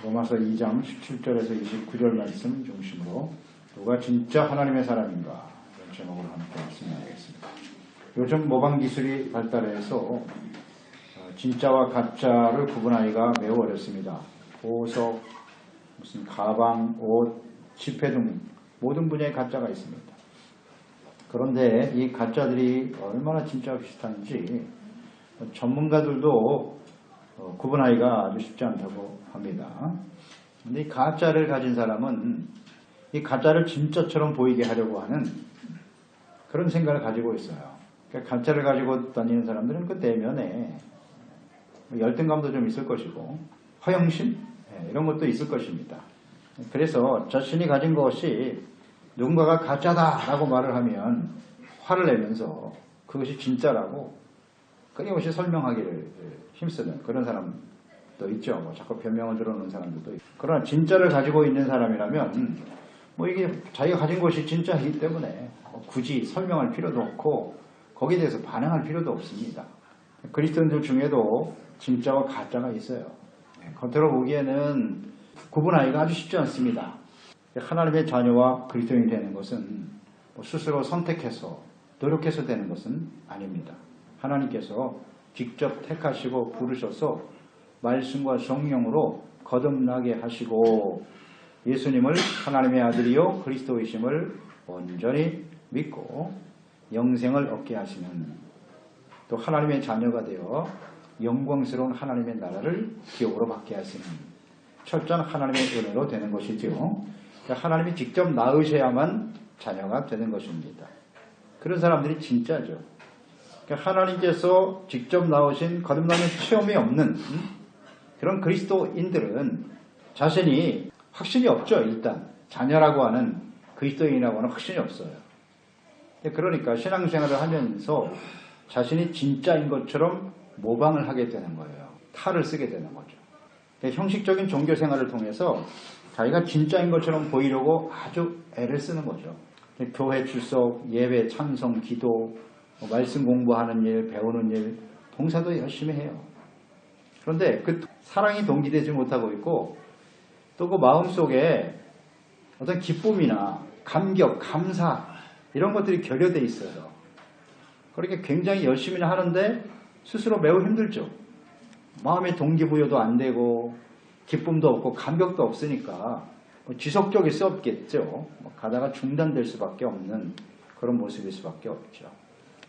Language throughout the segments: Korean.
로마서 2장 17절에서 29절 말씀 중심으로 누가 진짜 하나님의 사람인가 이런 제목으로 함께 말씀하겠습니다. 요즘 모방 기술이 발달해서 진짜와 가짜를 구분하기가 매우 어렵습니다. 보석, 무슨 가방, 옷, 지폐 등 모든 분야에 가짜가 있습니다. 그런데 이 가짜들이 얼마나 진짜와 비슷한지 전문가들도 구분하기가 아주 쉽지 않다고 합니다. 그런데 이 가짜를 가진 사람은 이 가짜를 진짜처럼 보이게 하려고 하는 그런 생각을 가지고 있어요. 그러니까 가짜를 가지고 다니는 사람들은 그 내면에 열등감도 좀 있을 것이고 허영심 이런 것도 있을 것입니다. 그래서 자신이 가진 것이 누군가가 가짜다라고 말을 하면 화를 내면서 그것이 진짜라고 끊임없이 설명하기를 힘쓰는 그런 사람도 있죠. 자꾸 변명을 들어놓는 사람들도 있고. 그러나 진짜를 가지고 있는 사람이라면 이게 자기가 가진 것이 진짜이기 때문에 굳이 설명할 필요도 없고 거기에 대해서 반응할 필요도 없습니다. 그리스도인들 중에도 진짜와 가짜가 있어요. 겉으로 보기에는 구분하기가 아주 쉽지 않습니다. 하나님의 자녀와 그리스도인이 되는 것은 스스로 선택해서 노력해서 되는 것은 아닙니다. 하나님께서 직접 택하시고 부르셔서 말씀과 성령으로 거듭나게 하시고 예수님을 하나님의 아들이요 그리스도이심을 온전히 믿고 영생을 얻게 하시는 또 하나님의 자녀가 되어 영광스러운 하나님의 나라를 기업으로 받게 하시는 철저한 하나님의 은혜로 되는 것이죠. 하나님이 직접 낳으셔야만 자녀가 되는 것입니다. 그런 사람들이 진짜죠. 하나님께서 직접 나오신 거듭나는 체험이 없는 그런 그리스도인들은 자신이 확신이 없죠. 일단 자녀라고 하는 그리스도인이라고 하는 확신이 없어요. 그러니까 신앙생활을 하면서 자신이 진짜인 것처럼 모방을 하게 되는 거예요. 탈을 쓰게 되는 거죠. 형식적인 종교생활을 통해서 자기가 진짜인 것처럼 보이려고 아주 애를 쓰는 거죠. 교회 출석, 예배, 찬송, 기도, 말씀 공부하는 일, 배우는 일, 봉사도 열심히 해요. 그런데 그 사랑이 동기되지 못하고 있고 또 그 마음속에 어떤 기쁨이나 감격, 감사 이런 것들이 결여되어 있어요. 그렇게 굉장히 열심히는 하는데 스스로 매우 힘들죠. 마음의 동기부여도 안 되고 기쁨도 없고 감격도 없으니까 지속적일 수 없겠죠. 가다가 중단될 수밖에 없는 그런 모습일 수밖에 없죠.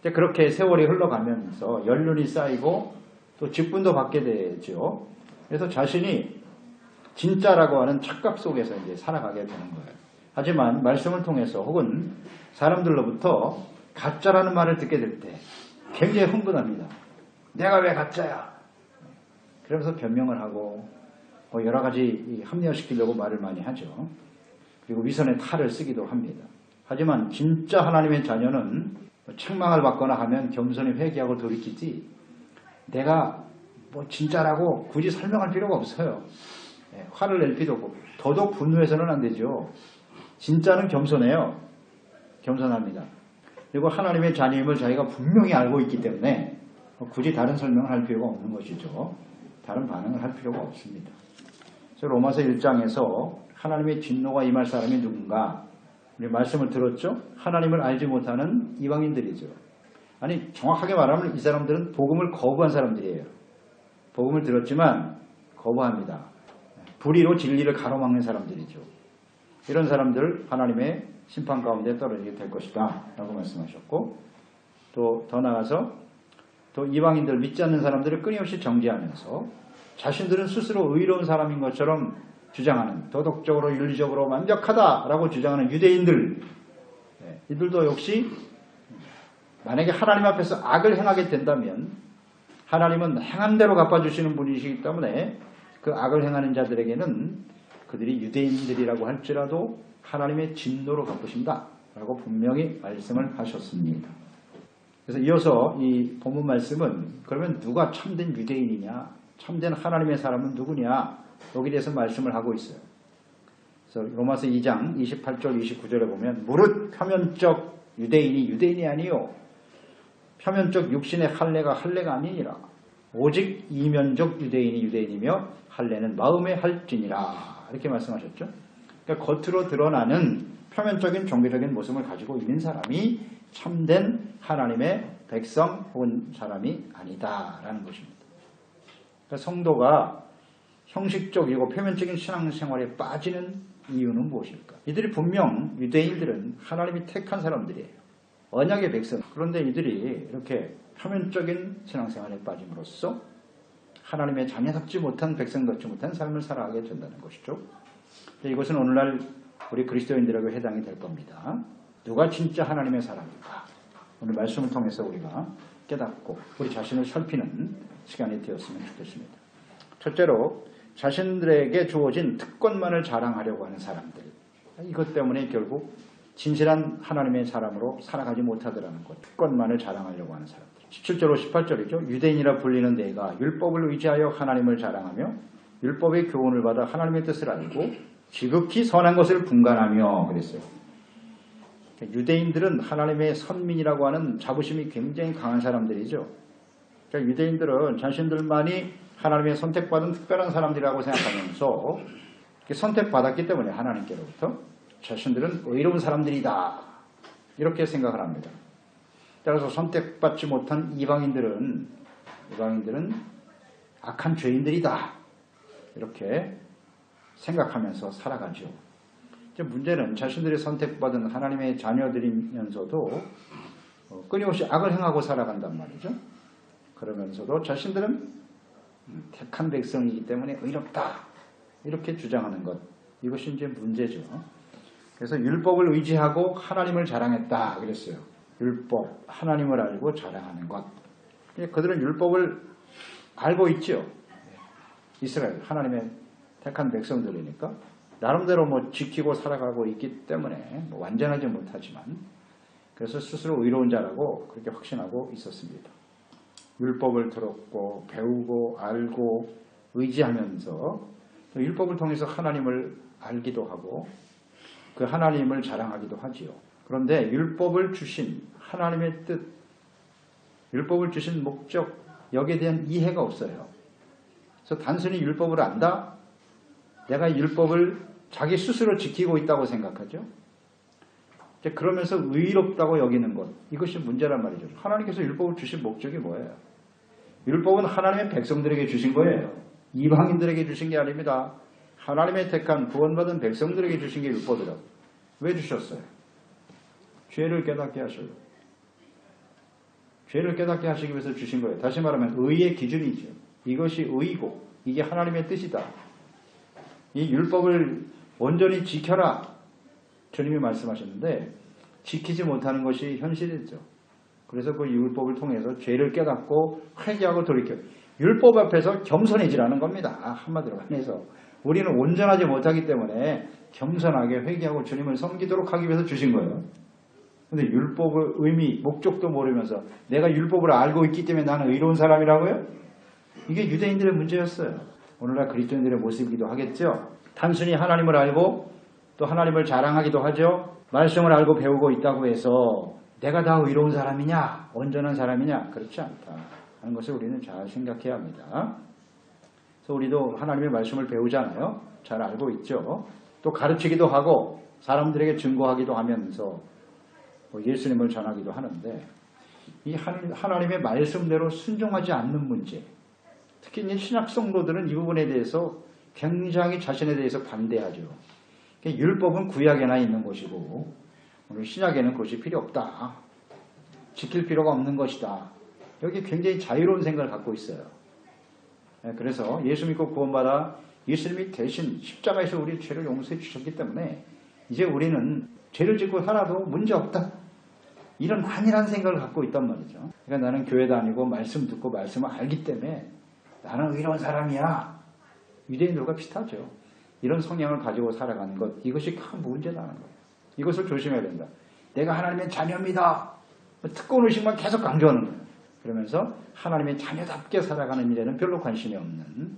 그렇게 세월이 흘러가면서 연륜이 쌓이고 또 직분도 받게 되죠. 그래서 자신이 진짜라고 하는 착각 속에서 이제 살아가게 되는 거예요. 하지만 말씀을 통해서 혹은 사람들로부터 가짜라는 말을 듣게 될 때 굉장히 흥분합니다. 내가 왜 가짜야? 그러면서 변명을 하고 여러 가지 합리화시키려고 말을 많이 하죠. 그리고 위선의 탈을 쓰기도 합니다. 하지만 진짜 하나님의 자녀는 책망을 받거나 하면 겸손히 회개하고 돌이키지 내가 진짜라고 굳이 설명할 필요가 없어요. 화를 낼 필요도 없고 더더욱 분노해서는 안 되죠. 진짜는 겸손해요. 겸손합니다. 그리고 하나님의 자녀임을 자기가 분명히 알고 있기 때문에 굳이 다른 설명을 할 필요가 없는 것이죠. 다른 반응을 할 필요가 없습니다. 그래서 로마서 1장에서 하나님의 진노가 임할 사람이 누군가 우리 말씀을 들었죠. 하나님을 알지 못하는 이방인들이죠. 아니 정확하게 말하면 이 사람들은 복음을 거부한 사람들이에요. 복음을 들었지만 거부합니다. 불의로 진리를 가로막는 사람들이죠. 이런 사람들 하나님의 심판 가운데 떨어지게 될 것이다 라고 말씀하셨고 또 더 나아가서 또 이방인들 믿지 않는 사람들을 끊임없이 정죄하면서 자신들은 스스로 의로운 사람인 것처럼 주장하는 도덕적으로 윤리적으로 완벽하다라고 주장하는 유대인들 이들도 역시 만약에 하나님 앞에서 악을 행하게 된다면 하나님은 행한 대로 갚아주시는 분이시기 때문에 그 악을 행하는 자들에게는 그들이 유대인들이라고 할지라도 하나님의 진노로 갚으신다 라고 분명히 말씀을 하셨습니다. 그래서 이어서 이 본문 말씀은 그러면 누가 참된 유대인이냐 참된 하나님의 사람은 누구냐 여기에 대해서 말씀을 하고 있어요. 그래서 로마서 2장 28절 29절에 보면 무릇 표면적 유대인이 유대인이 아니요 표면적 육신의 할례가 할례가 아니니라 오직 이면적 유대인이 유대인이며 할례는 마음에 할지니라 이렇게 말씀하셨죠. 그러니까 겉으로 드러나는 표면적인 종교적인 모습을 가지고 있는 사람이 참된 하나님의 백성 혹은 사람이 아니다라는 것입니다. 그러니까 성도가 형식적이고 표면적인 신앙생활에 빠지는 이유는 무엇일까? 이들이 분명 유대인들은 하나님이 택한 사람들이에요. 언약의 백성. 그런데 이들이 이렇게 표면적인 신앙생활에 빠짐으로써 하나님의 자녀답지 못한 백성답지 못한 삶을 살아가게 된다는 것이죠. 이것은 오늘날 우리 그리스도인들에게 해당이 될 겁니다. 누가 진짜 하나님의 사람일까? 오늘 말씀을 통해서 우리가 깨닫고 우리 자신을 살피는 시간이 되었으면 좋겠습니다. 첫째로 자신들에게 주어진 특권만을 자랑하려고 하는 사람들. 이것 때문에 결국 진실한 하나님의 사람으로 살아가지 못하더라는 것. 특권만을 자랑하려고 하는 사람들. 17절 18절이죠. 유대인이라 불리는 내가 율법을 의지하여 하나님을 자랑하며 율법의 교훈을 받아 하나님의 뜻을 알고 지극히 선한 것을 분간하며 그랬어요. 유대인들은 하나님의 선민이라고 하는 자부심이 굉장히 강한 사람들이죠. 그러니까 유대인들은 자신들만이 하나님의 선택받은 특별한 사람들이라고 생각하면서 선택받았기 때문에 하나님께로부터 자신들은 의로운 사람들이다 이렇게 생각을 합니다. 따라서 선택받지 못한 이방인들은 악한 죄인들이다 이렇게 생각하면서 살아가죠. 문제는 자신들이 선택받은 하나님의 자녀들이면서도 끊임없이 악을 행하고 살아간단 말이죠. 그러면서도 자신들은 택한 백성이기 때문에 의롭다 이렇게 주장하는 것, 이것이 이제 문제죠. 그래서 율법을 의지하고 하나님을 자랑했다 그랬어요. 율법, 하나님을 알고 자랑하는 것. 그들은 율법을 알고 있죠. 이스라엘, 하나님의 택한 백성들이니까 나름대로 지키고 살아가고 있기 때문에 완전하지 못하지만 그래서 스스로 의로운 자라고 그렇게 확신하고 있었습니다. 율법을 들었고 배우고 알고 의지하면서 또 율법을 통해서 하나님을 알기도 하고 그 하나님을 자랑하기도 하지요. 그런데 율법을 주신 하나님의 뜻, 율법을 주신 목적, 여기에 대한 이해가 없어요. 그래서 단순히 율법을 안다? 내가 율법을 자기 스스로 지키고 있다고 생각하죠. 그러면서 의롭다고 여기는 것, 이것이 문제란 말이죠. 하나님께서 율법을 주신 목적이 뭐예요? 율법은 하나님의 백성들에게 주신 거예요. 이방인들에게 주신 게 아닙니다. 하나님의 택한 구원받은 백성들에게 주신 게 율법이라고. 왜 주셨어요? 죄를 깨닫게 하셔요. 죄를 깨닫게 하시기 위해서 주신 거예요. 다시 말하면 의의 기준이죠. 이것이 의고 이게 하나님의 뜻이다. 이 율법을 온전히 지켜라. 주님이 말씀하셨는데 지키지 못하는 것이 현실이죠. 그래서 그 율법을 통해서 죄를 깨닫고 회개하고 돌이켜. 율법 앞에서 겸손해지라는 겁니다. 한마디로 해서 우리는 온전하지 못하기 때문에 겸손하게 회개하고 주님을 섬기도록 하기 위해서 주신 거예요. 그런데 율법의 의미, 목적도 모르면서 내가 율법을 알고 있기 때문에 나는 의로운 사람이라고요? 이게 유대인들의 문제였어요. 오늘날 그리스도인들의 모습이기도 하겠죠. 단순히 하나님을 알고 또 하나님을 자랑하기도 하죠. 말씀을 알고 배우고 있다고 해서 내가 다 의로운 사람이냐, 온전한 사람이냐, 그렇지 않다 하는 것을 우리는 잘 생각해야 합니다. 그래서 우리도 하나님의 말씀을 배우잖아요. 잘 알고 있죠. 또 가르치기도 하고 사람들에게 증거하기도 하면서 예수님을 전하기도 하는데 이 하나님의 말씀대로 순종하지 않는 문제, 특히 이제 신약 성도들은 이 부분에 대해서 굉장히 자신에 대해서 반대하죠. 율법은 구약에나 있는 것이고 오늘 신약에는 그것이 필요 없다. 지킬 필요가 없는 것이다. 여기 굉장히 자유로운 생각을 갖고 있어요. 그래서 예수 믿고 구원받아 예수님이 대신 십자가에서 우리 죄를 용서해 주셨기 때문에 이제 우리는 죄를 짓고 살아도 문제없다. 이런 안일한 생각을 갖고 있단 말이죠. 그러니까 나는 교회 다니고 말씀 듣고 말씀을 알기 때문에 나는 의로운 사람이야. 유대인들과 비슷하죠. 이런 성향을 가지고 살아가는 것, 이것이 큰 문제라는 거예요. 이것을 조심해야 된다. 내가 하나님의 자녀입니다. 특권의식만 계속 강조하는 거예요. 그러면서 하나님의 자녀답게 살아가는 일에는 별로 관심이 없는,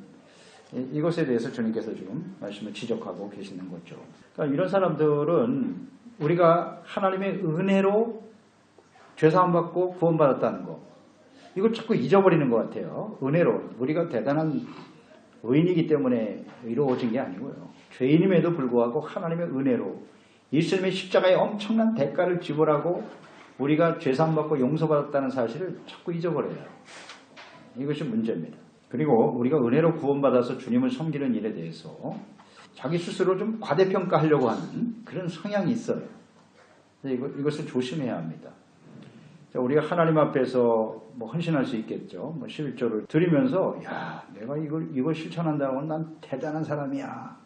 이것에 대해서 주님께서 지금 말씀을 지적하고 계시는 거죠. 그러니까 이런 사람들은 우리가 하나님의 은혜로 죄사함 받고 구원받았다는 거, 이걸 자꾸 잊어버리는 것 같아요. 은혜로 우리가 대단한 의인이기 때문에 이루어진 게 아니고요. 죄인임에도 불구하고 하나님의 은혜로 예수님의 십자가에 엄청난 대가를 지불하고 우리가 죄사함받고 용서받았다는 사실을 자꾸 잊어버려요. 이것이 문제입니다. 그리고 우리가 은혜로 구원받아서 주님을 섬기는 일에 대해서 자기 스스로 좀 과대평가하려고 하는 그런 성향이 있어요. 이것을 조심해야 합니다. 우리가 하나님 앞에서 헌신할 수 있겠죠. 11조를 드리면서 야, 내가 이걸 실천한다고 난 대단한 사람이야.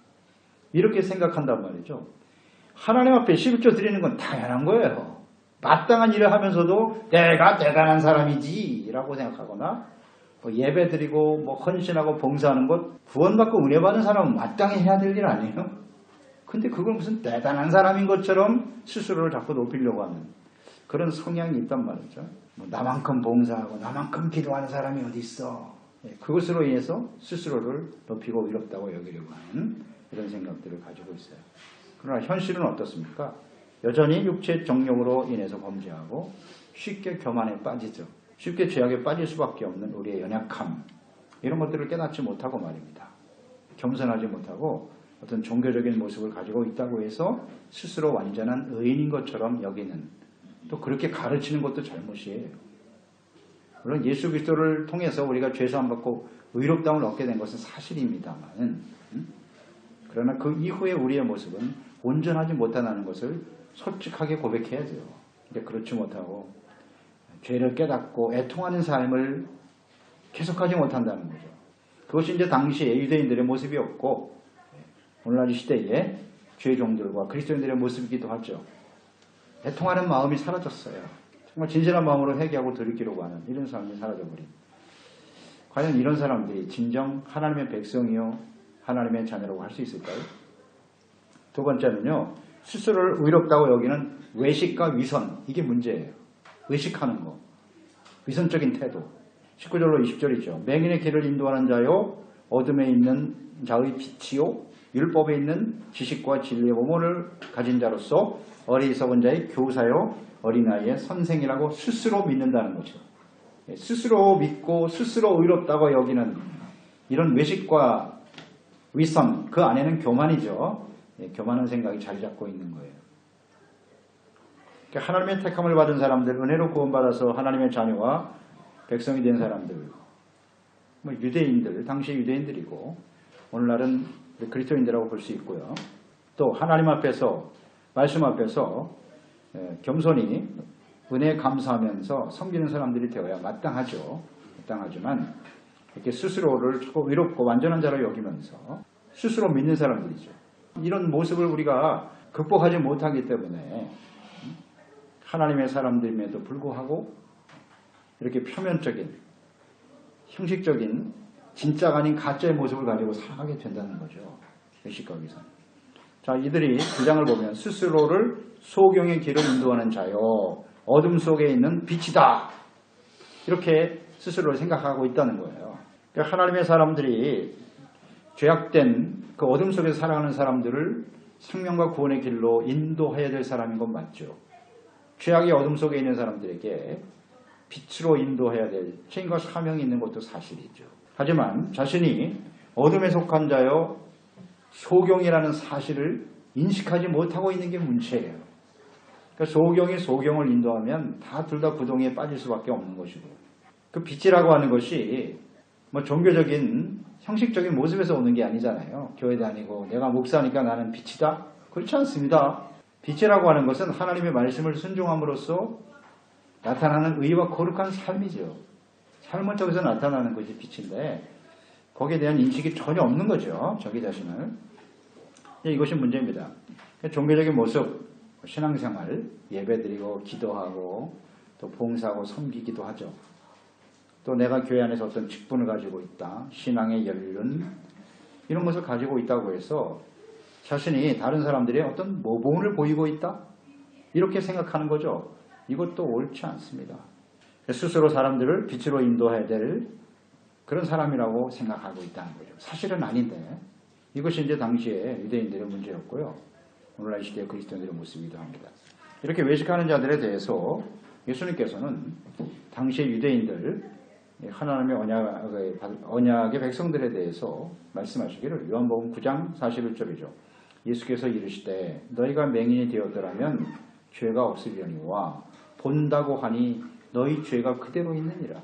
이렇게 생각한단 말이죠. 하나님 앞에 11조 드리는 건 당연한 거예요. 마땅한 일을 하면서도 내가 대단한 사람이지 라고 생각하거나 예배 드리고 헌신하고 봉사하는 것 구원받고 은혜 받은 사람은 마땅히 해야 될 일 아니에요? 근데 그걸 무슨 대단한 사람인 것처럼 스스로를 자꾸 높이려고 하는 그런 성향이 있단 말이죠. 나만큼 봉사하고 나만큼 기도하는 사람이 어디 있어. 그것으로 인해서 스스로를 높이고 위롭다고 여기려고 하는 이런 생각들을 가지고 있어요. 그러나 현실은 어떻습니까? 여전히 육체 정욕으로 인해서 범죄하고 쉽게 교만에 빠지죠. 쉽게 죄악에 빠질 수밖에 없는 우리의 연약함, 이런 것들을 깨닫지 못하고 말입니다. 겸손하지 못하고 어떤 종교적인 모습을 가지고 있다고 해서 스스로 완전한 의인인 것처럼 여기는, 또 그렇게 가르치는 것도 잘못이에요. 물론 예수 그리스도를 통해서 우리가 죄사함 받고 의롭다움을 얻게 된 것은 사실입니다만, 그러나 그 이후에 우리의 모습은 온전하지 못하다는 것을 솔직하게 고백해야 돼요. 근데 그렇지 못하고 죄를 깨닫고 애통하는 삶을 계속하지 못한다는 거죠. 그것이 이제 당시에 유대인들의 모습이었고, 오늘날 이 시대에 죄종들과 그리스도인들의 모습이기도 하죠. 애통하는 마음이 사라졌어요. 정말 진실한 마음으로 회개하고 돌이키려고 하는 이런 사람이 사라져버린. 과연 이런 사람들이 진정 하나님의 백성이요 하나님의 자녀라고 할 수 있을까요? 두 번째는요, 스스로를 의롭다고 여기는 외식과 위선, 이게 문제예요. 의식하는 거, 위선적인 태도. 19절로 20절이죠. 맹인의 길을 인도하는 자요, 어둠에 있는 자의 빛이요, 율법에 있는 지식과 진리의 모본을 가진 자로서 어리석은 자의 교사요, 어린아이의 선생이라고 스스로 믿는다는 거죠. 스스로 믿고 스스로 의롭다고 여기는 이런 외식과 위선, 그 안에는 교만이죠. 교만한 생각이 자리 잡고 있는 거예요. 하나님의 택함을 받은 사람들, 은혜로 구원받아서 하나님의 자녀와 백성이 된 사람들, 유대인들, 당시 유대인들이고 오늘날은 그리스도인들이라고 볼 수 있고요. 또 하나님 앞에서, 말씀 앞에서 겸손히 은혜에 감사하면서 섬기는 사람들이 되어야 마땅하죠. 마땅하지만 이렇게 스스로를 조금 의롭고 완전한 자로 여기면서 스스로 믿는 사람들이죠. 이런 모습을 우리가 극복하지 못하기 때문에 하나님의 사람들임에도 불구하고 이렇게 표면적인, 형식적인, 진짜가 아닌 가짜의 모습을 가지고 살아가게 된다는 거죠. 의식과 위선. 자, 이들이 그 장을 보면 스스로를 소경의 길을 인도하는 자요, 어둠 속에 있는 빛이다, 이렇게 스스로를 생각하고 있다는 거예요. 그러니까 하나님의 사람들이 죄악된 그 어둠 속에서 살아가는 사람들을 생명과 구원의 길로 인도해야 될 사람인 건 맞죠. 죄악의 어둠 속에 있는 사람들에게 빛으로 인도해야 될 책임과 사명이 있는 것도 사실이죠. 하지만 자신이 어둠에 속한 자여 소경이라는 사실을 인식하지 못하고 있는 게 문제예요. 그러니까 소경이 소경을 인도하면 다 둘 다 구덩이에 빠질 수밖에 없는 것이고, 그 빛이라고 하는 것이 종교적인 형식적인 모습에서 오는 게 아니잖아요. 교회 다니고 내가 목사니까 나는 빛이다? 그렇지 않습니다. 빛이라고 하는 것은 하나님의 말씀을 순종함으로써 나타나는 의와 거룩한 삶이죠. 삶은 쪽에서 나타나는 것이 빛인데 거기에 대한 인식이 전혀 없는 거죠. 자기 자신을. 이것이 문제입니다. 종교적인 모습, 신앙생활, 예배드리고 기도하고 또 봉사하고 섬기기도 하죠. 또 내가 교회 안에서 어떤 직분을 가지고 있다, 신앙의 연륜, 이런 것을 가지고 있다고 해서 자신이 다른 사람들의 어떤 모범을 보이고 있다, 이렇게 생각하는 거죠. 이것도 옳지 않습니다. 스스로 사람들을 빛으로 인도해야 될 그런 사람이라고 생각하고 있다는 거죠. 사실은 아닌데 이것이 이제 당시에 유대인들의 문제였고요. 오늘날 시대의 그리스도인들의 모습이기도 합니다. 이렇게 외식하는 자들에 대해서 예수님께서는 당시의 유대인들, 하나님의 언약의 백성들에 대해서 말씀하시기를 요한복음 9장 41절이죠. 예수께서 이르시되 너희가 맹인이 되었더라면 죄가 없으려니와 본다고 하니 너희 죄가 그대로 있느니라.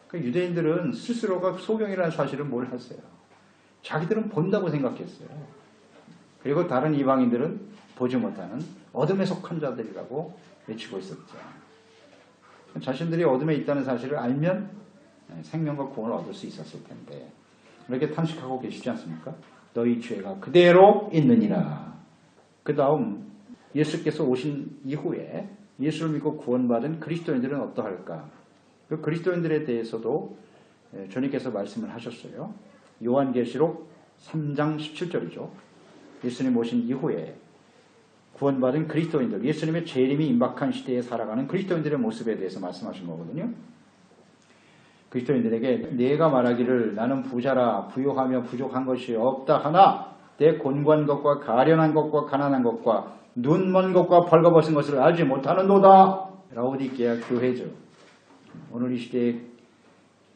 그러니까 유대인들은 스스로가 소경이라는 사실을 몰랐어요. 자기들은 본다고 생각했어요. 그리고 다른 이방인들은 보지 못하는 어둠에 속한 자들이라고 외치고 있었죠. 자신들이 어둠에 있다는 사실을 알면 생명과 구원을 얻을 수 있었을 텐데 이렇게 탄식하고 계시지 않습니까? 너희 죄가 그대로 있느니라. 그 다음 예수께서 오신 이후에 예수를 믿고 구원받은 그리스도인들은 어떠할까? 그 그리스도인들에 대해서도 주님께서 말씀을 하셨어요. 요한계시록 3장 17절이죠. 예수님 오신 이후에 구원받은 그리스도인들, 예수님의 재림이 임박한 시대에 살아가는 그리스도인들의 모습에 대해서 말씀하신 거거든요. 그리스도인들에게 내가 말하기를 나는 부자라 부요하며 부족한 것이 없다 하나 내 곤고한 것과 가련한 것과 가난한 것과 눈먼 것과 벌거벗은 것을 알지 못하는도다. 라오디게아 교회죠. 오늘 이 시대의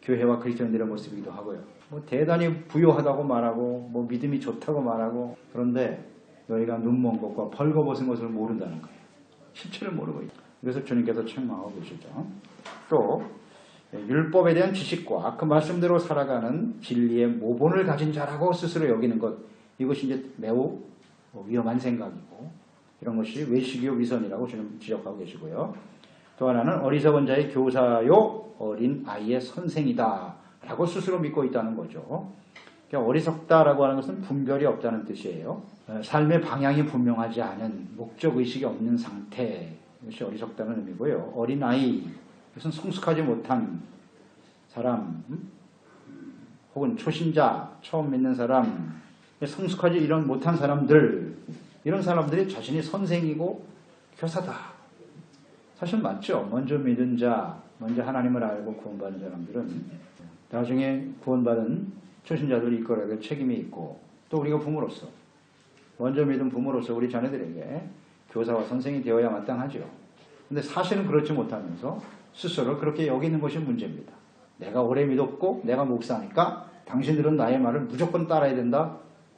교회와 그리스도인들의 모습이기도 하고요. 대단히 부요하다고 말하고 믿음이 좋다고 말하고 그런데 너희가 눈먼 것과 벌거벗은 것을 모른다는 거예요. 실체를 모르고 있다. 그래서 주님께서 책망하고 계시죠. 또 율법에 대한 지식과 그 말씀대로 살아가는 진리의 모본을 가진 자라고 스스로 여기는 것, 이것이 이제 매우 위험한 생각이고 이런 것이 외식이요 위선이라고 주님 지적하고 계시고요. 또 하나는 어리석은 자의 교사요 어린 아이의 선생이다 라고 스스로 믿고 있다는 거죠. 그러니까 어리석다라고 하는 것은 분별이 없다는 뜻이에요. 삶의 방향이 분명하지 않은 목적의식이 없는 상태, 이것이 어리석다는 의미고요. 어린아이, 이것은 성숙하지 못한 사람 혹은 초신자, 처음 믿는 사람, 성숙하지 이런 못한 사람들, 이런 사람들이 자신이 선생이고 교사다. 사실 맞죠. 먼저 믿은 자, 먼저 하나님을 알고 구원받은 사람들은 나중에 구원받은 초신자들이 이끌어야 될 책임이 있고 또 우리가 부모로서 먼저 믿은 부모로서 우리 자녀들에게 교사와 선생이 되어야 마땅하죠. 근데 사실은 그렇지 못하면서 스스로 그렇게 여기는 것이 문제입니다. 내가 오래 믿었고 내가 목사니까 당신들은 나의 말을 무조건 따라야 된다?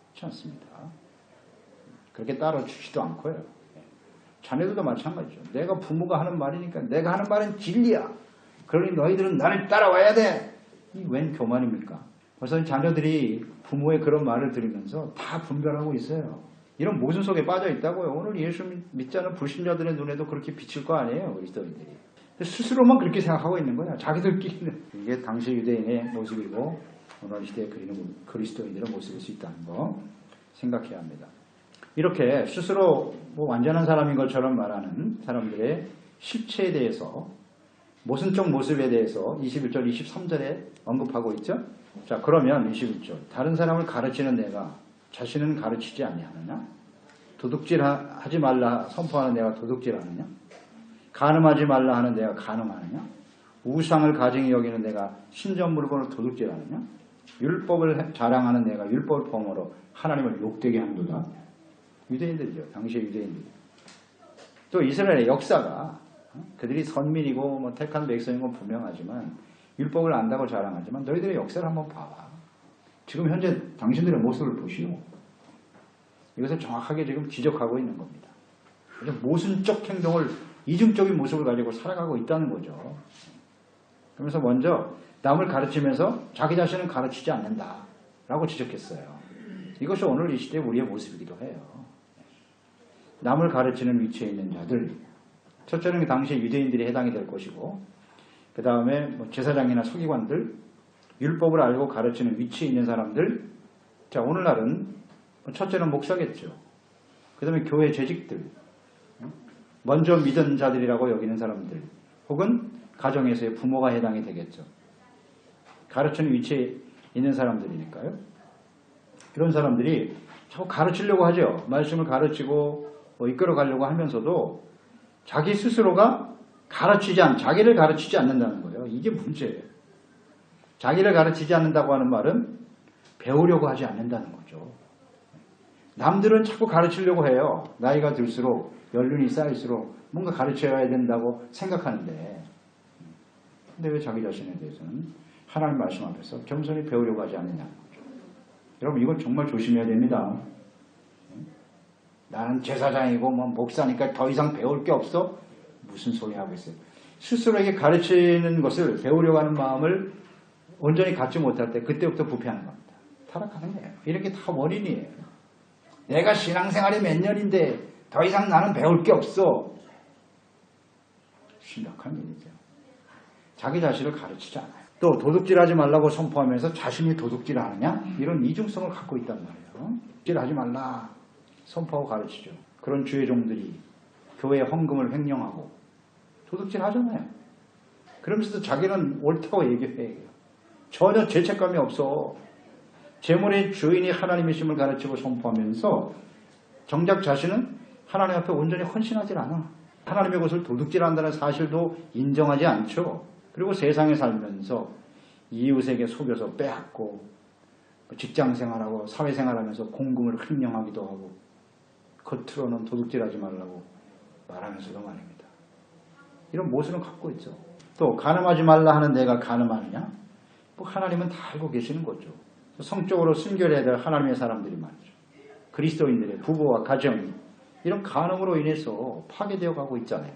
그렇지 않습니다. 그렇게 따라주지도 않고요. 자녀들도 마찬가지죠. 내가 부모가 하는 말이니까 내가 하는 말은 진리야. 그러니 너희들은 나를 따라와야 돼. 이 웬 교만입니까? 그래서 자녀들이 부모의 그런 말을 들으면서 다 분별하고 있어요. 이런 모순 속에 빠져 있다고요. 오늘 예수 믿지 않은 불신자들의 눈에도 그렇게 비칠 거 아니에요. 그리스도인들이. 스스로만 그렇게 생각하고 있는 거야. 자기들끼리는. 이게 당시 유대인의 모습이고 오늘 시대에 그리스도인들의 모습일 수 있다는 거 생각해야 합니다. 이렇게 스스로 완전한 사람인 것처럼 말하는 사람들의 실체에 대해서 모순적 모습에 대해서 21절, 23절에 언급하고 있죠. 자, 그러면 21절. 다른 사람을 가르치는 내가 자신은 가르치지 아니하느냐? 도둑질하지 말라 선포하는 내가 도둑질하느냐? 간음하지 말라 하는 내가 간음하느냐? 우상을 가증히 여기는 내가 신전 물건을 도둑질하느냐? 율법을 자랑하는 내가 율법을 범으로 하나님을 욕되게 한도다. 유대인들이죠. 당시의 유대인들. 또 이스라엘의 역사가 그들이 선민이고 택한 백성인 건 분명하지만 율법을 안다고 자랑하지만 너희들의 역사를 한번 봐봐. 지금 현재 당신들의 모습을 보시오. 이것을 정확하게 지금 지적하고 있는 겁니다. 모순적 행동을 이중적인 모습을 가지고 살아가고 있다는 거죠. 그러면서 먼저 남을 가르치면서 자기 자신은 가르치지 않는다라고 지적했어요. 이것이 오늘 이 시대의 우리의 모습이기도 해요. 남을 가르치는 위치에 있는 자들, 첫째는 당시 유대인들이 해당이 될 것이고 그 다음에 제사장이나 서기관들, 율법을 알고 가르치는 위치에 있는 사람들. 자, 오늘날은 첫째는 목사겠죠. 그 다음에 교회 재직들, 먼저 믿은 자들이라고 여기는 사람들, 혹은 가정에서의 부모가 해당이 되겠죠. 가르치는 위치에 있는 사람들이니까요. 이런 사람들이 자꾸 가르치려고 하죠. 말씀을 가르치고 이끌어 가려고 하면서도 자기 스스로가 자기를 가르치지 않는다는 거예요. 이게 문제예요. 자기를 가르치지 않는다고 하는 말은 배우려고 하지 않는다는 거죠. 남들은 자꾸 가르치려고 해요. 나이가 들수록 연륜이 쌓일수록 뭔가 가르쳐야 된다고 생각하는데 근데 왜 자기 자신에 대해서는 하나님 말씀 앞에서 겸손히 배우려고 하지 않느냐. 여러분 이건 정말 조심해야 됩니다. 나는 제사장이고 뭐 목사니까 더 이상 배울 게 없어? 무슨 소리 하고 있어요. 스스로에게 가르치는 것을 배우려고 하는 마음을 온전히 갖지 못할 때 그때부터 부패하는 겁니다. 타락하는 거예요. 이런 게 다 원인이에요. 내가 신앙생활이 몇 년인데 더 이상 나는 배울 게 없어. 심각한 일이죠. 자기 자신을 가르치지 않아요. 또 도둑질하지 말라고 선포하면서 자신이 도둑질하느냐? 이런 이중성을 갖고 있단 말이에요. 도둑질하지 말라 선포하고 가르치죠. 그런 주의 종들이 교회의 헌금을 횡령하고 도둑질하잖아요. 그러면서도 자기는 옳다고 얘기해요. 전혀 죄책감이 없어. 재물의 주인이 하나님이심을 가르치고 선포하면서 정작 자신은 하나님 앞에 온전히 헌신하지 않아. 하나님의 것을 도둑질한다는 사실도 인정하지 않죠. 그리고 세상에 살면서 이웃에게 속여서 빼앗고 직장생활하고 사회생활하면서 공금을 횡령하기도 하고 겉으로는 도둑질하지 말라고 말하면서도 말입니다. 이런 모습을 갖고 있죠. 또 간음하지 말라 하는 내가 간음하느냐? 뭐 하나님은 다 알고 계시는 거죠. 성적으로 순결해야 될 하나님의 사람들이 말이죠. 그리스도인들의 부부와 가정이 이런 간음으로 인해서 파괴되어 가고 있잖아요.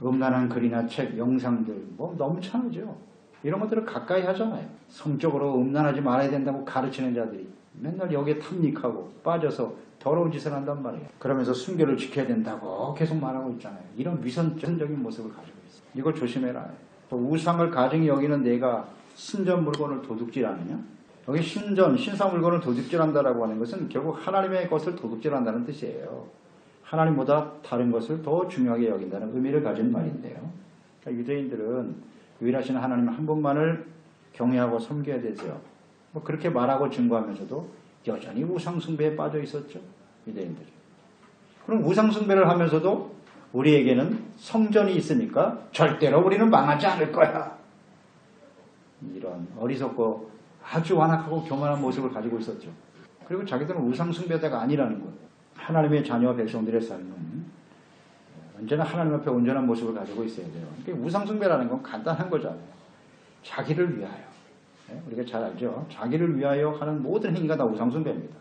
음란한 글이나 책, 영상들 뭐 넘쳐나죠. 이런 것들을 가까이 하잖아요. 성적으로 음란하지 말아야 된다고 가르치는 자들이 맨날 여기에 탐닉하고 빠져서 더러운 짓을 한단 말이에요. 그러면서 순결을 지켜야 된다고 계속 말하고 있잖아요. 이런 위선적인 모습을 가지고 있어요. 이걸 조심해라. 우상을 가증히 여기는 내가 신전 물건을 도둑질하느냐? 여기 신사 물건을 도둑질한다라고 하는 것은 결국 하나님의 것을 도둑질한다는 뜻이에요. 하나님보다 다른 것을 더 중요하게 여긴다는 의미를 가진 말인데요. 그러니까 유대인들은 유일하신 하나님 한 분만을 경외하고 섬겨야 되죠. 뭐 그렇게 말하고 증거하면서도 여전히 우상숭배에 빠져 있었죠. 유대인들이. 그럼 우상숭배를 하면서도 우리에게는 성전이 있으니까 절대로 우리는 망하지 않을 거야. 이런 어리석고 아주 완악하고 교만한 모습을 가지고 있었죠. 그리고 자기들은 우상숭배자가 아니라는 거예요. 하나님의 자녀와 백성들의 삶은 언제나 하나님 앞에 온전한 모습을 가지고 있어야 돼요. 그러니까 우상숭배라는 건 간단한 거잖아요. 자기를 위하여. 우리가 잘 알죠. 자기를 위하여 하는 모든 행위가 다 우상숭배입니다.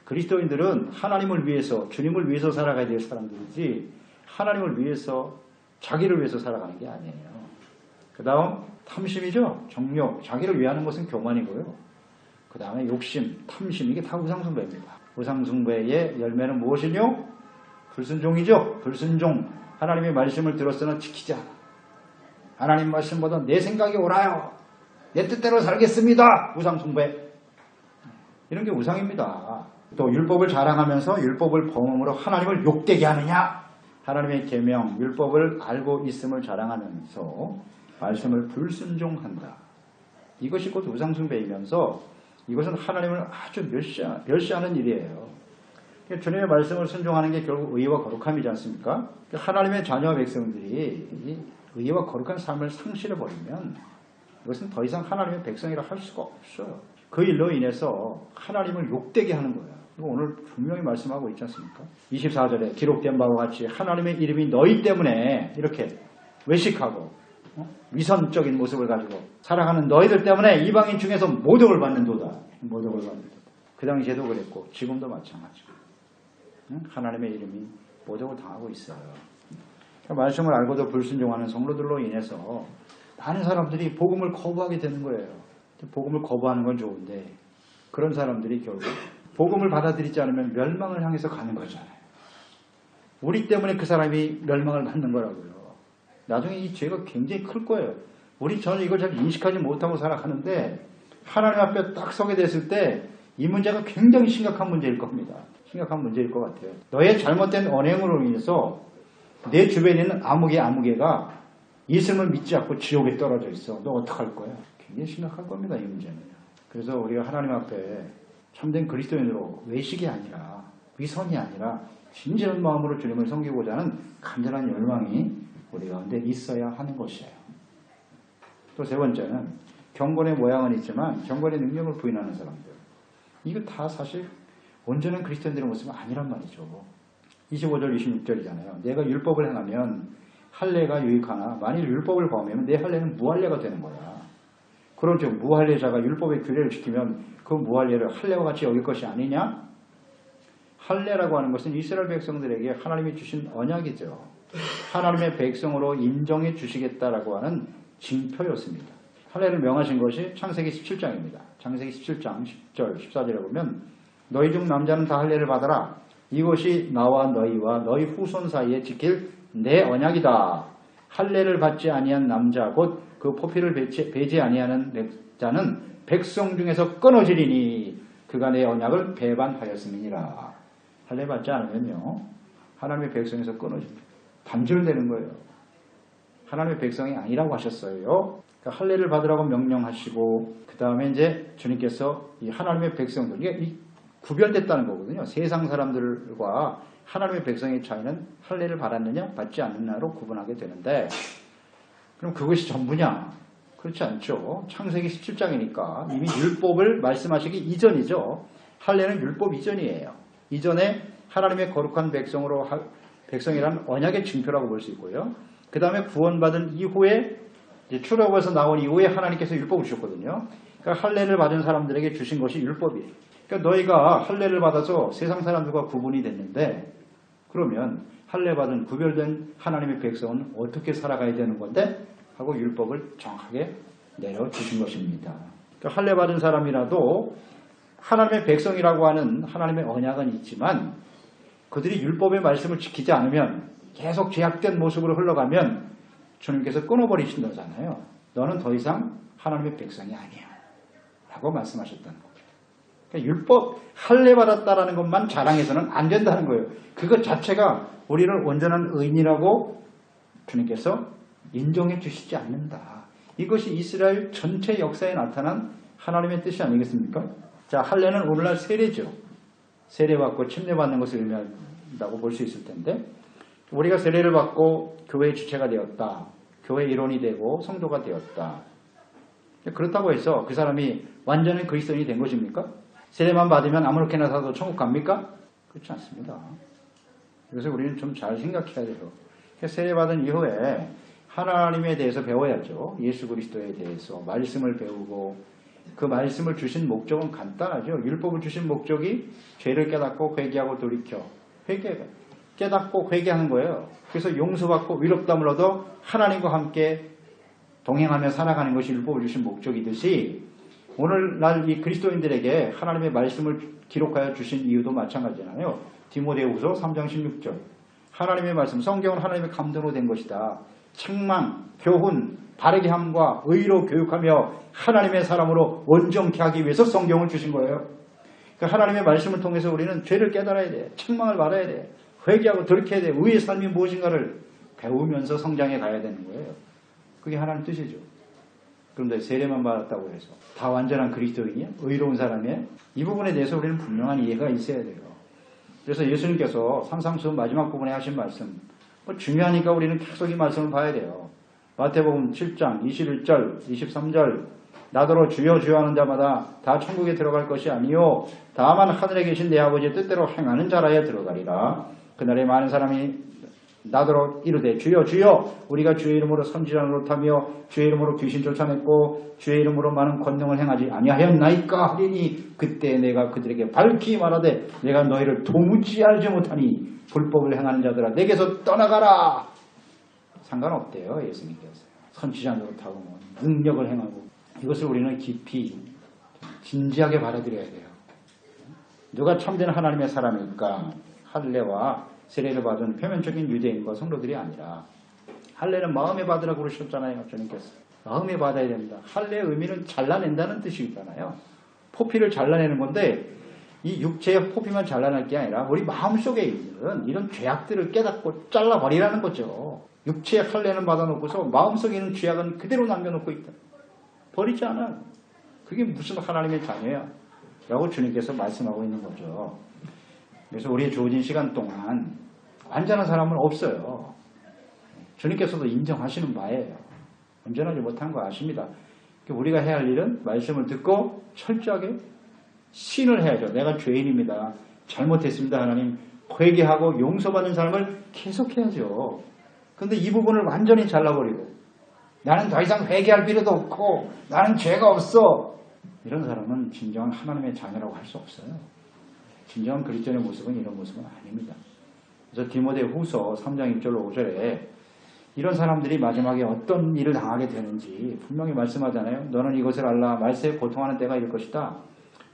그리스도인들은 하나님을 위해서, 주님을 위해서 살아가야 될 사람들이지 하나님을 위해서, 자기를 위해서 살아가는 게 아니에요. 그 다음 탐심이죠. 정욕, 자기를 위하는 것은 교만이고요. 그 다음에 욕심, 탐심, 이게 다 우상숭배입니다. 우상숭배의 열매는 무엇이뇨? 불순종이죠. 불순종. 하나님의 말씀을 들었으나 지키지 않아. 하나님 말씀보다 내 생각이 옳아요. 내 뜻대로 살겠습니다. 우상숭배. 이런 게 우상입니다. 또 율법을 자랑하면서 율법을 범함으로 하나님을 욕되게 하느냐? 하나님의 계명, 율법을 알고 있음을 자랑하면서 말씀을 불순종한다. 이것이 곧 우상숭배이면서 이것은 하나님을 아주 멸시하는 일이에요. 주님의 말씀을 순종하는 게 결국 의와 거룩함이지 않습니까? 하나님의 자녀 백성들이 의와 거룩한 삶을 상실해버리면 이것은 더 이상 하나님의 백성이라 할 수가 없어요. 그 일로 인해서 하나님을 욕되게 하는 거예요. 이거 오늘 분명히 말씀하고 있지 않습니까? 24절에 기록된 바와 같이 하나님의 이름이 너희 때문에 이렇게 외식하고 위선적인 모습을 가지고 살아가는 너희들 때문에 이방인 중에서 모독을 받는도다. 모독을 받는도다. 그 당시에도 그랬고 지금도 마찬가지고 하나님의 이름이 모독을 당하고 있어요. 말씀을 알고도 불순종하는 성도들로 인해서 많은 사람들이 복음을 거부하게 되는 거예요. 복음을 거부하는 건 좋은데 그런 사람들이 결국 복음을 받아들이지 않으면 멸망을 향해서 가는 거잖아요. 우리 때문에 그 사람이 멸망을 받는 거라고요. 나중에 이 죄가 굉장히 클 거예요. 우리 전혀 이걸 잘 인식하지 못하고 살아가는데 하나님 앞에 딱 서게 됐을 때 이 문제가 굉장히 심각한 문제일 겁니다. 심각한 문제일 것 같아요. 너의 잘못된 언행으로 인해서 내 주변에 있는 아무개가 예수님을 믿지 않고 지옥에 떨어져 있어. 너 어떡할 거야? 굉장히 심각한 겁니다. 이 문제는. 그래서 우리가 하나님 앞에 참된 그리스도인으로 외식이 아니라 위선이 아니라 진실한 마음으로 주님을 섬기고자 하는 간절한 열망이 우리 가운데 있어야 하는 것이에요. 또 세 번째는 경건의 모양은 있지만 경건의 능력을 부인하는 사람들. 이거 다 사실 온전한 그리스도인들의 모습은 아니란 말이죠. 25절 26절이잖아요. 내가 율법을 행하면 할례가 유익하나 만일 율법을 범하면 내 할례는 무할례가 되는 거야. 그러죠. 무할례자가 율법의 규례를 지키면 그 무할례를 할례와 같이 여길 것이 아니냐? 할례라고 하는 것은 이스라엘 백성들에게 하나님이 주신 언약이죠. 하나님의 백성으로 인정해 주시겠다라고 하는 징표였습니다. 할례를 명하신 것이 창세기 17장입니다. 창세기 17장 10절 14절에 보면 너희 중 남자는 다 할례를 받아라. 이것이 나와 너희와 너희 후손 사이에 지킬 내 언약이다. 할례를 받지 아니한 남자 곧 그 포피를 배지 아니하는 자는 백성 중에서 끊어지리니 그가 내 언약을 배반하였음이니라. 할례 받지 않으면요 하나님의 백성에서 끊어집니다. 단절되는 거예요. 하나님의 백성이 아니라고 하셨어요. 그러니까 할례를 받으라고 명령하시고 그 다음에 이제 주님께서 이 하나님의 백성들 이게 구별됐다는 거거든요. 세상 사람들과 하나님의 백성의 차이는 할례를 받았느냐 받지 않느냐로 구분하게 되는데 그럼 그것이 전부냐? 그렇지 않죠. 창세기 17장이니까 이미 율법을 말씀하시기 이전이죠. 할례는 율법 이전이에요. 이전에 하나님의 거룩한 백성이라는 언약의 징표라고 볼 수 있고요. 그 다음에 구원받은 이후에 이제 출애굽에서 나온 이후에 하나님께서 율법을 주셨거든요. 그러니까 할례를 받은 사람들에게 주신 것이 율법이에요. 그러니까 너희가 할례를 받아서 세상 사람들과 구분이 됐는데 그러면 할례 받은 구별된 하나님의 백성은 어떻게 살아가야 되는 건데? 하고 율법을 정확하게 내려주신 것입니다. 그러니까 할례 받은 사람이라도 하나님의 백성이라고 하는 하나님의 언약은 있지만 그들이 율법의 말씀을 지키지 않으면 계속 죄악된 모습으로 흘러가면 주님께서 끊어버리신다잖아요. 너는 더 이상 하나님의 백성이 아니야. 라고 말씀하셨다는 겁니다. 그러니까 율법 할례 받았다라는 것만 자랑해서는 안 된다는 거예요. 그것 자체가 우리를 온전한 의인이라고 주님께서 인정해 주시지 않는다. 이것이 이스라엘 전체 역사에 나타난 하나님의 뜻이 아니겠습니까? 자, 할례는 오늘날 세례죠. 세례받고 침례받는 것을 의미한다고 볼 수 있을 텐데 우리가 세례를 받고 교회의 주체가 되었다. 교회 일원이 되고 성도가 되었다. 그렇다고 해서 그 사람이 완전히 그리스도인이 된 것입니까? 세례만 받으면 아무렇게나 사도 천국 갑니까? 그렇지 않습니다. 그래서 우리는 좀 잘 생각해야 돼요. 세례받은 이후에 하나님에 대해서 배워야죠. 예수 그리스도에 대해서 말씀을 배우고 그 말씀을 주신 목적은 간단하죠. 율법을 주신 목적이 죄를 깨닫고 회개하고 돌이켜 깨닫고 회개하는 거예요. 그래서 용서받고 위롭다함을 얻어 하나님과 함께 동행하며 살아가는 것이 율법을 주신 목적이듯이 오늘날 이 그리스도인들에게 하나님의 말씀을 기록하여 주신 이유도 마찬가지잖아요. 디모데후서 3장 16절 하나님의 말씀, 성경은 하나님의 감동으로 된 것이다. 책망, 교훈, 바르게 함과 의로 교육하며 하나님의 사람으로 온전케 하기 위해서 성경을 주신 거예요. 그러니까 하나님의 말씀을 통해서 우리는 죄를 깨달아야 돼. 책망을 받아야 돼. 회개하고 돌이켜야 돼. 의의 삶이 무엇인가를 배우면서 성장해 가야 되는 거예요. 그게 하나님 뜻이죠. 그런데 세례만 받았다고 해서 다 완전한 그리스도인이야? 의로운 사람이야? 이 부분에 대해서 우리는 분명한 이해가 있어야 돼요. 그래서 예수님께서 산상수훈 마지막 부분에 하신 말씀 중요하니까 우리는 계속 이 말씀을 봐야 돼요. 마태복음 7장 21절 23절 나더러 주여 주여 하는 자마다 다 천국에 들어갈 것이 아니요 다만 하늘에 계신 내 아버지의 뜻대로 행하는 자라야 들어가리라. 그날에 많은 사람이 나더러 이르되 주여 주여 우리가 주의 이름으로 선지자를 노릇하며 주의 이름으로 귀신 쫓아냈고 주의 이름으로 많은 권능을 행하지 아니하였나이까 하리니 그때 내가 그들에게 밝히 말하되 내가 너희를 도무지 알지 못하니 불법을 행하는 자들아 내게서 떠나가라. 상관없대요. 예수님께서 선지자 노릇하고 뭐 능력을 행하고 이것을 우리는 깊이 진지하게 받아들여야 돼요. 누가 참된 하나님의 사람일까? 할례와 세례를 받은 표면적인 유대인과 성도들이 아니라 할례는 마음에 받으라고 그러셨잖아요. 주님께서 마음에 받아야 됩니다. 할례의 의미는 잘라낸다는 뜻이잖아요. 포피를 잘라내는 건데 이 육체의 포피만 잘라낼 게 아니라 우리 마음속에 있는 이런 죄악들을 깨닫고 잘라버리라는 거죠. 육체의 할례는 받아놓고서 마음속에 있는 죄악은 그대로 남겨놓고 있다. 버리지 않아. 그게 무슨 하나님의 자녀야? 라고 주님께서 말씀하고 있는 거죠. 그래서 우리의 주어진 시간 동안 완전한 사람은 없어요. 주님께서도 인정하시는 바예요. 온전하지 못한 거 아십니다. 우리가 해야 할 일은 말씀을 듣고 철저하게 신을 해야죠. 내가 죄인입니다. 잘못했습니다. 하나님. 회개하고 용서받는 삶을 계속해야죠. 그런데 이 부분을 완전히 잘라버리고 나는 더 이상 회개할 필요도 없고 나는 죄가 없어. 이런 사람은 진정한 하나님의 자녀라고 할 수 없어요. 진정한 그리스도인의 모습은 이런 모습은 아닙니다. 그래서 디모데후서 3장 1절로 5절에 이런 사람들이 마지막에 어떤 일을 당하게 되는지 분명히 말씀하잖아요. 너는 이것을 알라. 말세에 고통하는 때가 이를 것이다.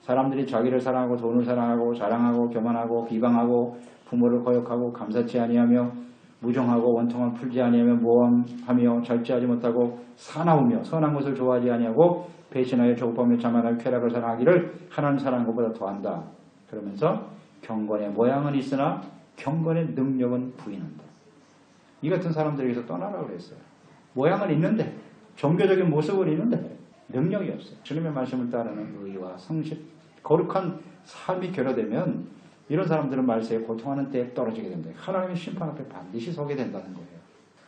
사람들이 자기를 사랑하고 돈을 사랑하고 자랑하고 교만하고 비방하고 부모를 거역하고 감사치 아니하며 무정하고 원통함 풀지 아니하며 모함하며 절제하지 못하고 사나우며 선한 것을 좋아하지 아니하고 배신하여 조급하며 자만하여 쾌락을 사랑하기를 하나님 사랑하는 것보다 더한다. 그러면서 경건의 모양은 있으나 경건의 능력은 부인한다. 이 같은 사람들에게서 떠나라고 그랬어요. 모양은 있는데 종교적인 모습은 있는데 능력이 없어요. 주님의 말씀을 따르는 의와 성실, 거룩한 삶이 결여되면 이런 사람들은 말세에 고통하는 때에 떨어지게 된다. 하나님의 심판 앞에 반드시 서게 된다는 거예요.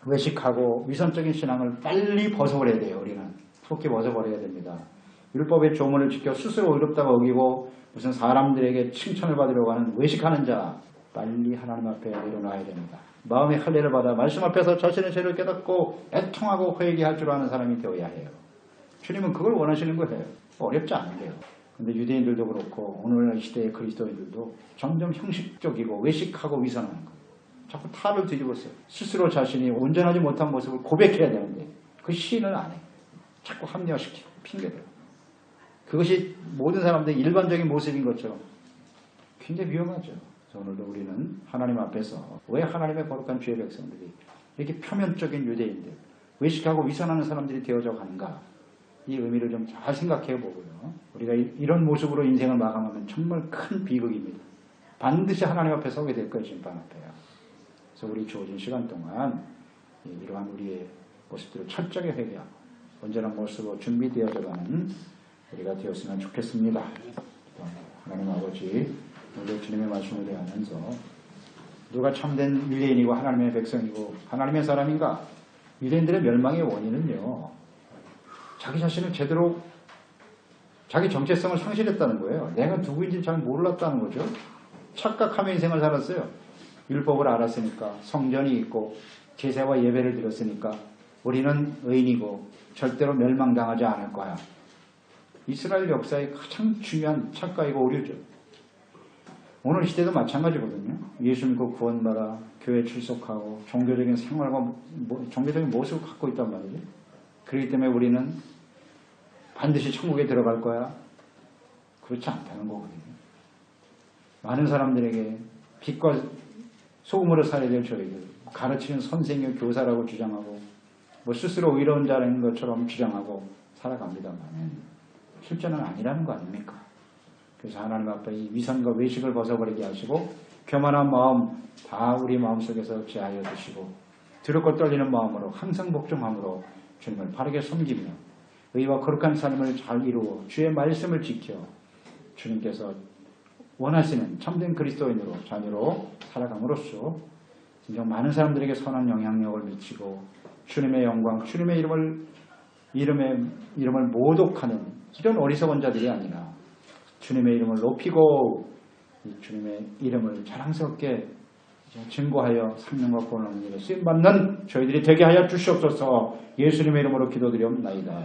외식하고 위선적인 신앙을 빨리 벗어버려야 돼요. 우리는 속히 벗어버려야 됩니다. 율법의 조문을 지켜 스스로 의롭다고 여기고 무슨 사람들에게 칭찬을 받으려고 하는 외식하는 자 빨리 하나님 앞에 일어나야 됩니다. 마음의 할례를 받아 말씀 앞에서 자신의 죄를 깨닫고 애통하고 회개할 줄 아는 사람이 되어야 해요. 주님은 그걸 원하시는 거예요. 어렵지 않은데요. 근데 유대인들도 그렇고 오늘날 시대의 그리스도인들도 점점 형식적이고 외식하고 위선하는 거예요. 자꾸 탈을 뒤집었어요. 스스로 자신이 온전하지 못한 모습을 고백해야 되는데 그 시인을 안 해요. 자꾸 합리화시키고 핑계대요. 그것이 모든 사람들의 일반적인 모습인 것처럼 굉장히 위험하죠. 그래서 오늘도 우리는 하나님 앞에서 왜 하나님의 거룩한 주의 백성들이 이렇게 표면적인 유대인들, 외식하고 위선하는 사람들이 되어져 가는가, 이 의미를 좀 잘 생각해 보고요. 우리가 이런 모습으로 인생을 마감하면 정말 큰 비극입니다. 반드시 하나님 앞에 서게 될 거예요. 심판 앞에요. 그래서 우리 주어진 시간 동안 이러한 우리의 모습들을 철저하게 회개하고 온전한 모습으로 준비되어져가는 우리가 되었으면 좋겠습니다. 하나님 아버지, 오늘 주님의 말씀을 대하면서 누가 참된 유대인이고 하나님의 백성이고 하나님의 사람인가? 유대인들의 멸망의 원인은요, 자기 자신을 제대로 자기 정체성을 상실했다는 거예요. 내가 누구인지 잘 몰랐다는 거죠. 착각하며 인생을 살았어요. 율법을 알았으니까, 성전이 있고 제사와 예배를 드렸으니까 우리는 의인이고 절대로 멸망당하지 않을 거야. 이스라엘 역사의 가장 중요한 착각이고 오류죠. 오늘 시대도 마찬가지거든요. 예수 믿고 구원받아 교회 출석하고 종교적인 생활과 종교적인 모습을 갖고 있단 말이죠. 그렇기 때문에 우리는 반드시 천국에 들어갈 거야. 그렇지 않다는 거거든요. 많은 사람들에게 빛과 소금으로 살아야 될 저희들, 가르치는 선생님, 교사라고 주장하고 스스로 의로운 자라는 것처럼 주장하고 살아갑니다만 실제는 아니라는 거 아닙니까? 그래서 하나님 앞에 이 위선과 외식을 벗어버리게 하시고 교만한 마음 다 우리 마음속에서 제하여 주시고 두렵고 떨리는 마음으로 항상 복종함으로 주님을 바르게 섬기며 의와 거룩한 삶을 잘 이루어 주의 말씀을 지켜 주님께서 원하시는 참된 그리스도인으로 자녀로 살아감으로써 진정 많은 사람들에게 선한 영향력을 미치고 주님의 영광, 주님의 이름을 모독하는 이런 어리석은 자들이 아니라 주님의 이름을 높이고 주님의 이름을 자랑스럽게 증거하여 성령과 구원하는 일에 쓰임받는 저희들이 되게 하여 주시옵소서. 예수님의 이름으로 기도드리옵나이다.